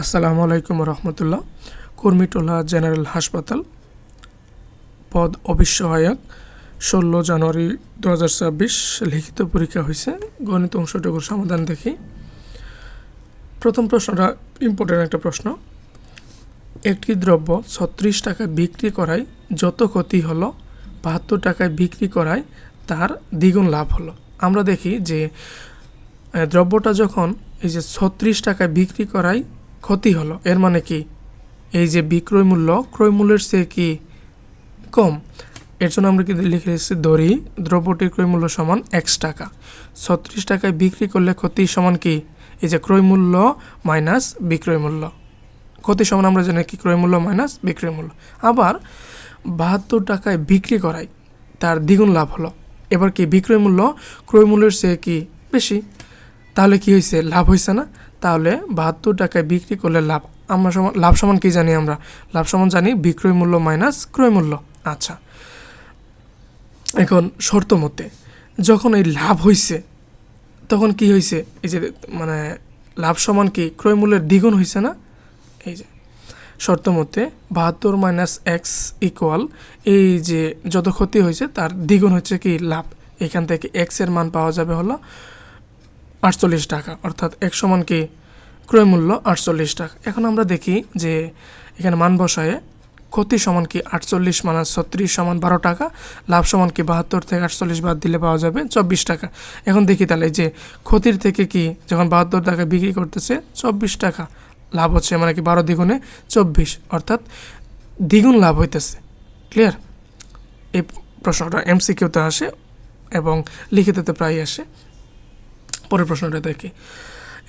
আসসালামু আলাইকুম রহমতুল্লাহ। কুর্মিটোলা জেনারেল হাসপাতাল, পদ অবিসহায়ক, 16 জানুয়ারি 2026 লিখিত পরীক্ষা হয়েছে। গণিত অংশটুকুর সমাধান দেখি। প্রথম প্রশ্নটা ইম্পর্টেন্ট একটা প্রশ্ন। একটি দ্রব্য 36 টাকায় বিক্রি করায় যত ক্ষতি হলো 72 টাকায় বিক্রি করায় তার দ্বিগুণ লাভ হলো। আমরা দেখি যে দ্রব্যটা যখন এই যে 36 টাকায় বিক্রি করায় ক্ষতি হলো, এর মানে কি এই যে বিক্রয় মূল্য ক্রয় মূল্যের চেয়ে কি কম। এর জন্য আমরা কিন্তু লিখে রেখেছি ধরি দ্রব্যটির ক্রয় মূল্য সমান x টাকা। 36 টাকায় বিক্রি করলে ক্ষতি সমান কি এই যে ক্রয় মূল্য মাইনাস বিক্রয় মূল্য। ক্ষতি সমান আমরা জানি কি ক্রয় মূল্য মাইনাস বিক্রয় মূল্য। আবার 72 টাকায় বিক্রি করায় তার দ্বিগুণ লাভ হলো। এবার কি বিক্রয় মূল্য ক্রয় মূল্যের চেয়ে কি বেশি, তাহলে কি হয়েছে লাভ হয়েছে না। তাহলে 72 টাকায় বিক্রি করলে লাভ, আমরা লাভ সমান কি জানি, আমরা লাভ সমান জানি বিক্রয় মূল্য মাইনাস ক্রয় মূল্য। আচ্ছা, এখন শর্ত মতে যখন এই লাভ হয়েছে তখন কি হয়েছে, এই যে মানে লাভ সমান কি ক্রয় মূল্যের দ্বিগুণ হয়েছে না। এই যে শর্ত মতে 72 মাইনাস এক্স ইকুয়াল এই যে যত ক্ষতি হয়েছে তার দ্বিগুণ হচ্ছে কি লাভ। এখান থেকে এক্স এর মান পাওয়া যাবে হলো 48 টাকা, অর্থাৎ এক সমান কি ক্রয় মূল্য 48 টাকা। এখন আমরা দেখি যে এখানে মান বসায়ে ক্ষতি সমান কি 48 মাইনাস 36 সমান 12 টাকা, লাভ সমান কি 72 থেকে 48 বাদ দিলে পাওয়া যাবে 24 টাকা। এখন দেখি তাহলে যে ক্ষতির থেকে কি যখন 72 টাকা বিক্রি করতেছে 24 টাকা লাভ হচ্ছে, মানে কি 12 দ্বিগুণে 24, অর্থাৎ দ্বিগুণ লাভ হইতেছে। ক্লিয়ার? এই প্রশ্নটা এমসিকিউতে আসে এবং লিখিততে প্রায় আসে। পরের প্রশ্নটা দেখি।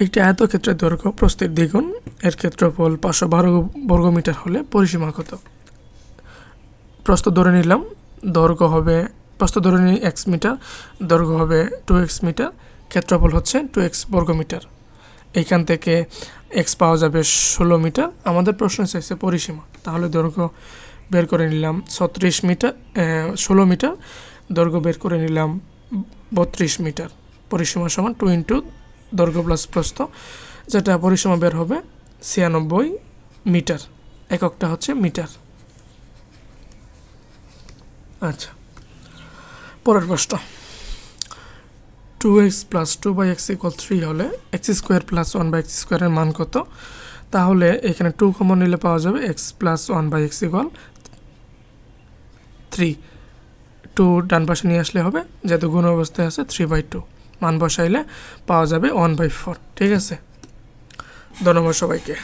একটি আয়তক্ষেত্রের দৈর্ঘ্য প্রস্থের দ্বিগুণ, এর ক্ষেত্রফল 512 বর্গমিটার হলে পরিসীমা কত। প্রস্থ ধরে নিলাম, দৈর্ঘ্য হবে, প্রস্থ ধরে নিই x মিটার, দৈর্ঘ্য হবে 2x মিটার, ক্ষেত্রফল হচ্ছে 2x বর্গমিটার। এইখান থেকে x পাওয়া যাবে 16 মিটার। আমাদের প্রশ্ন চাইছে পরিসীমা, তাহলে দৈর্ঘ্য বের করে নিলাম 36 মিটার, 16 মিটার, দৈর্ঘ্য বের করে নিলাম 32 মিটার। পরিসীমা সমান 2 ইন্টু দৈর্ঘ্য প্লাস প্রস্থ, যেটা পরিসীমা বের হবে 96 মিটার। এককটা হচ্ছে মিটার। আচ্ছা, পরের প্রশ্ন। 2x প্লাস 2/x ইকুয়াল 3 হলে x স্কোয়ার প্লাস 1/x স্কোয়ারের মান কত। তাহলে এখানে 2 কমন নিলে পাওয়া যাবে x প্লাস 1/x ইকুয়াল 3। 2 ডান পাশে নিয়ে আসলে হবে, যেহেতু গুণ অবস্থায় আছে 3/2, মান বসাইলে পাওয়া যাবে 1/4। ঠিক আছে, ধন্যবাদ সবাইকে।